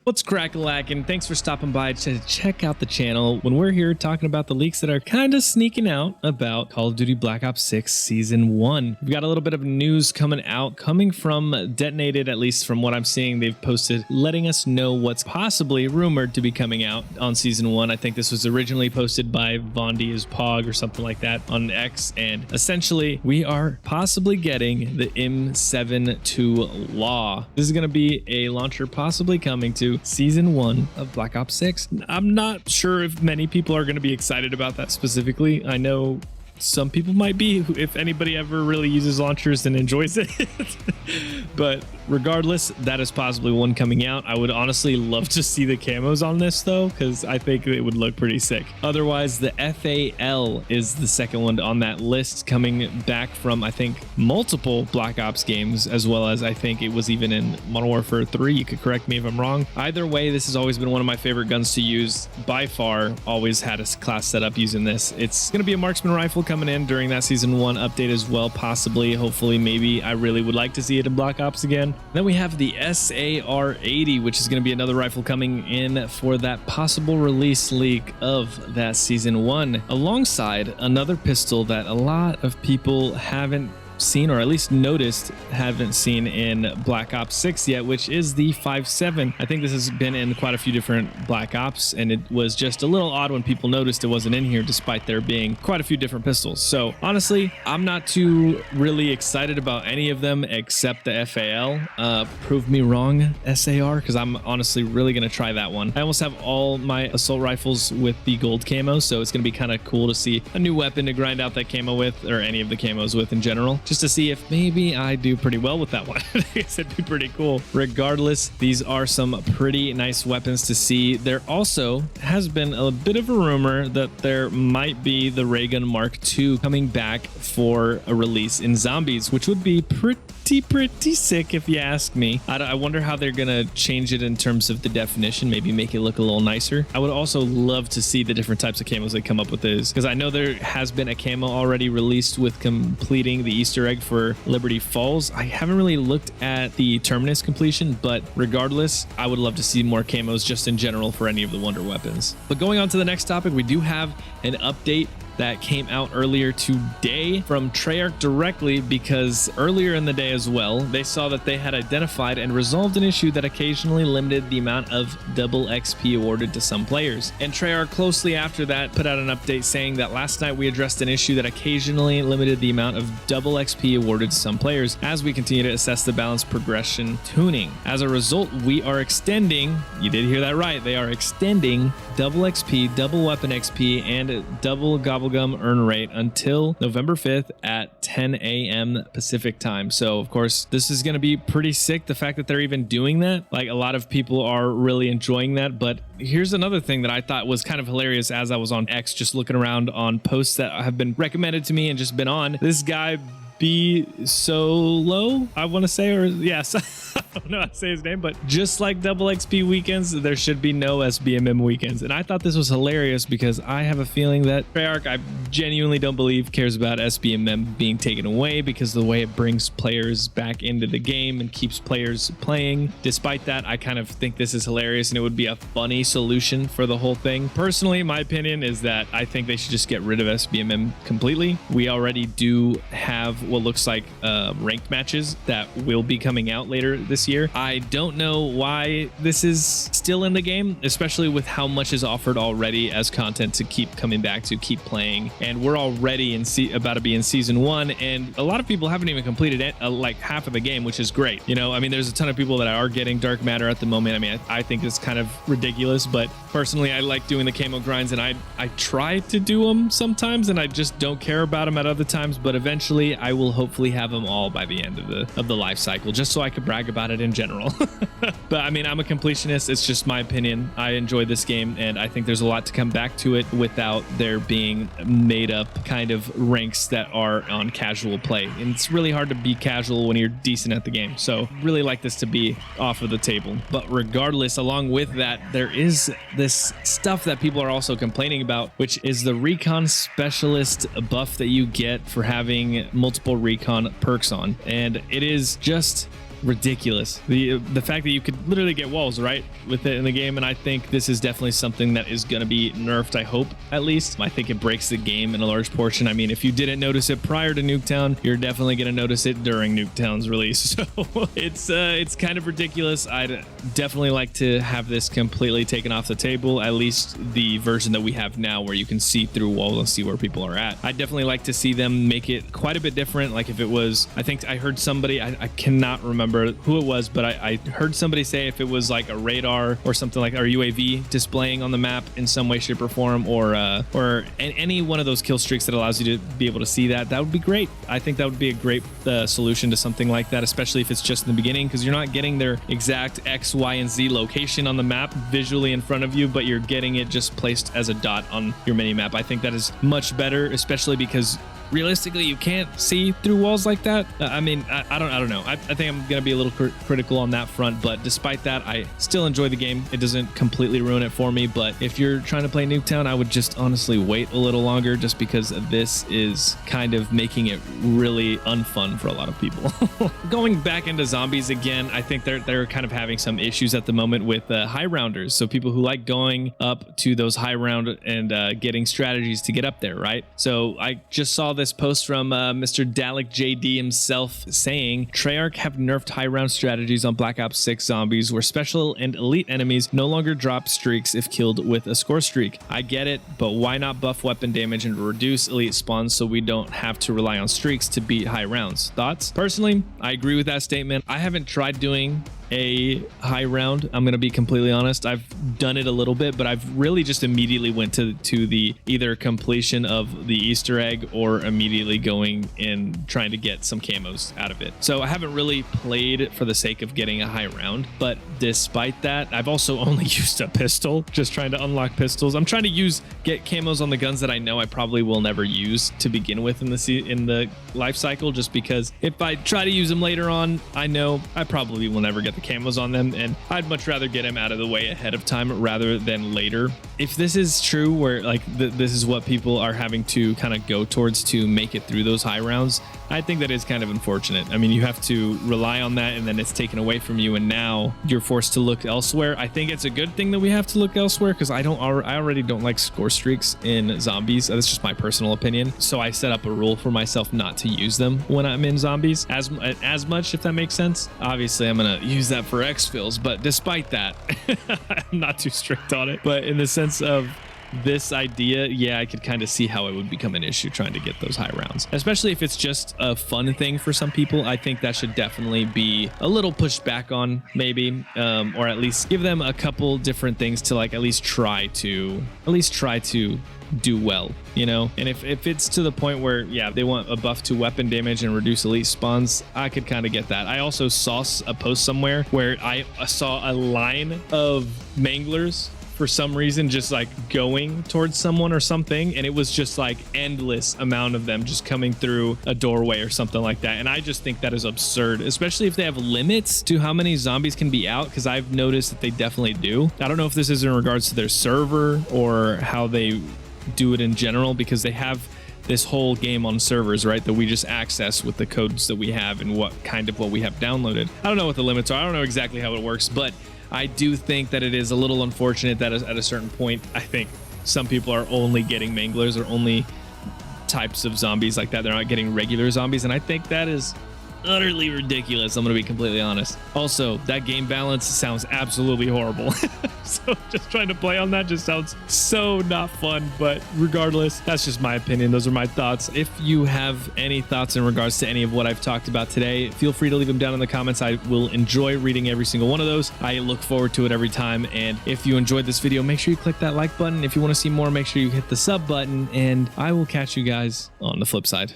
What's crack-a-lackin'? Thanks for stopping by to check out the channel when we're here talking about the leaks that are kind of sneaking out about Call of Duty Black Ops 6 Season 1. We've got a little bit of news coming from Detonated, at least from what I'm seeing. They've posted letting us know what's possibly rumored to be coming out on Season 1. I think this was originally posted by Vondia's Pog or something like that on X, and essentially we are possibly getting the M72 Law. This is going to be a launcher possibly coming to Season 1 of Black Ops 6. I'm not sure if many people are going to be excited about that specifically. I know some people might be, if anybody ever really uses launchers and enjoys it. But regardless, that is possibly one coming out. I would honestly love to see the camos on this though, because I think it would look pretty sick. Otherwise, the FAL is the second one on that list, coming back from, I think, multiple Black Ops games, as well as I think it was even in Modern Warfare 3. You could correct me if I'm wrong. Either way, this has always been one of my favorite guns to use. By far, always had a class setup using this. It's going to be a marksman rifle coming in during that Season 1 update as well, possibly, hopefully, maybe. I really would like to see it in Black Ops again. Then we have the SAR-80, which is going to be another rifle coming in for that possible release leak of that Season 1, alongside another pistol that a lot of people haven't seen, or at least noticed haven't seen in Black Ops 6 yet, which is the 5.7. I think this has been in quite a few different Black Ops, and it was just a little odd when people noticed it wasn't in here despite there being quite a few different pistols. So honestly, I'm not too really excited about any of them except the FAL. Prove me wrong, SAR, because I'm honestly really going to try that one. I almost have all my assault rifles with the gold camo, so it's going to be kind of cool to see a new weapon to grind out that camo with, or any of the camos with in general, just to see if maybe I do pretty well with that one. I guess it'd be pretty cool. Regardless, these are some pretty nice weapons to see. There also has been a bit of a rumor that there might be the Ray Gun Mark II coming back for a release in Zombies, which would be pretty sick if you ask me. I wonder how they're gonna change it in terms of the definition, maybe make it look a little nicer. I would also love to see the different types of camos they come up with this, because I know there has been a camo already released with completing the Easter egg for Liberty Falls. I haven't really looked at the Terminus completion, but regardless, I would love to see more camos just in general for any of the Wonder weapons. But going on to the next topic, we do have an update that came out earlier today from Treyarch directly, because earlier in the day as well, they saw that they had identified and resolved an issue that occasionally limited the amount of double XP awarded to some players. And Treyarch closely after that put out an update saying that last night we addressed an issue that occasionally limited the amount of double XP awarded to some players as we continue to assess the balance progression tuning. As a result, we are extending, you did hear that right, they are extending double XP, double weapon XP, and double Gobblegum earn rate until November 5th at 10 a.m. Pacific time. So of course, this is going to be pretty sick. The fact that they're even doing that, like, a lot of people are really enjoying that. But here's another thing that I thought was kind of hilarious as I was on X, just looking around on posts that have been recommended to me and just been on. This guy Be Solo, I want to say, or yes, I don't know how to say his name, but just like double XP weekends, there should be no SBMM weekends. And I thought this was hilarious because I have a feeling that Treyarch, I genuinely don't believe, cares about SBMM being taken away, because of the way it brings players back into the game and keeps players playing. Despite that, I kind of think this is hilarious and it would be a funny solution for the whole thing. Personally, my opinion is that I think they should just get rid of SBMM completely. We already do have what looks like ranked matches that will be coming out later this year. I don't know why this is still in the game, especially with how much is offered already as content to keep coming back to, keep playing. And we're already about to be in Season 1, and a lot of people haven't even completed it, like half of the game, which is great. You know, I mean, there's a ton of people that are getting Dark Matter at the moment. I mean, I think it's kind of ridiculous, but personally, I like doing the camo grinds, and I try to do them sometimes, and I just don't care about them at other times. But eventually, I will hopefully have them all by the end of the life cycle, just so I could brag about it in general. But I mean, I'm a completionist. It's just my opinion. I enjoy this game, and I think there's a lot to come back to it without there being made up kind of ranks that are on casual play. And it's really hard to be casual when you're decent at the game. So really like this to be off of the table. But regardless, along with that, there is this stuff that people are also complaining about, which is the recon specialist buff that you get for having multiple recon perks on. And it is just ridiculous. The fact that you could literally get walls right with it in the game, and I think this is definitely something that is going to be nerfed, I hope, at least. I think it breaks the game in a large portion. I mean, if you didn't notice it prior to Nuketown, you're definitely going to notice it during Nuketown's release. So it's kind of ridiculous. I'd definitely like to have this completely taken off the table, at least the version that we have now where you can see through walls and see where people are at. I'd definitely like to see them make it quite a bit different. Like if it was, I think I heard somebody, I cannot remember who it was, but I heard somebody say if it was like a radar or something like, or UAV displaying on the map in some way, shape, or form, or any one of those kill streaks that allows you to be able to see that would be great. I think that would be a great solution to something like that, especially if it's just in the beginning, because you're not getting their exact X, Y, and Z location on the map visually in front of you, but you're getting it just placed as a dot on your mini map. I think that is much better, especially because realistically you can't see through walls like that. I mean, I don't know. I think I'm gonna be a little critical on that front, but despite that, I still enjoy the game. It doesn't completely ruin it for me, but if you're trying to play Nuketown, I would just honestly wait a little longer, just because this is kind of making it really unfun for a lot of people. Going back into zombies again, I think they're kind of having some issues at the moment with high rounders. So people who like going up to those high round and getting strategies to get up there, right? So I just saw this post from Mr. Dalek JD himself saying, Treyarch have nerfed high round strategies on Black Ops 6 zombies where special and elite enemies no longer drop streaks if killed with a score streak. I get it, but why not buff weapon damage and reduce elite spawns so we don't have to rely on streaks to beat high rounds? Thoughts? Personally, I agree with that statement. I haven't tried doing a high round. I'm going to be completely honest. I've done it a little bit, but I've really just immediately went to the either completion of the Easter egg or immediately going and trying to get some camos out of it. So I haven't really played for the sake of getting a high round, but despite that, I've also only used a pistol, just trying to unlock pistols. I'm trying to get camos on the guns that I know I probably will never use to begin with in the life cycle, just because if I try to use them later on, I know I probably will never get the camos on them, and I'd much rather get them out of the way ahead of time rather than later. If this is true, where like this is what people are having to kind of go towards to make it through those high rounds, I think that is kind of unfortunate. I mean, you have to rely on that, and then it's taken away from you, and now you're forced to look elsewhere. I think it's a good thing that we have to look elsewhere, because I already don't like score streaks in zombies. That's just my personal opinion. So I set up a rule for myself not to use them when I'm in zombies as much, if that makes sense. Obviously, I'm gonna use that for exfils, but despite that, I'm not too strict on it. But in the sense of this idea, yeah, I could kind of see how it would become an issue trying to get those high rounds, especially if it's just a fun thing for some people. I think that should definitely be a little pushed back on, maybe, or at least give them a couple different things to like at least try to do well, you know. And if it's to the point where, yeah, they want a buff to weapon damage and reduce elite spawns, I could kind of get that. I also saw a post somewhere where I saw a line of manglers for some reason just like going towards someone or something, and it was just like endless amount of them just coming through a doorway or something like that. And I just think that is absurd, especially if they have limits to how many zombies can be out, because I've noticed that they definitely do. I don't know if this is in regards to their server or how they do it in general, because they have this whole game on servers, right, that we just access with the codes that we have and what we have downloaded. I don't know what the limits are. I don't know exactly how it works, but I do think that it is a little unfortunate that at a certain point, I think some people are only getting manglers or only types of zombies like that. They're not getting regular zombies, and I think that is utterly ridiculous. I'm gonna be completely honest. Also, that game balance sounds absolutely horrible. So just trying to play on that just sounds so not fun, but regardless, that's just my opinion. Those are my thoughts. If you have any thoughts in regards to any of what I've talked about today, feel free to leave them down in the comments. I will enjoy reading every single one of those. I look forward to it every time. And if you enjoyed this video, make sure you click that like button. If you want to see more, make sure you hit the sub button, and I will catch you guys on the flip side.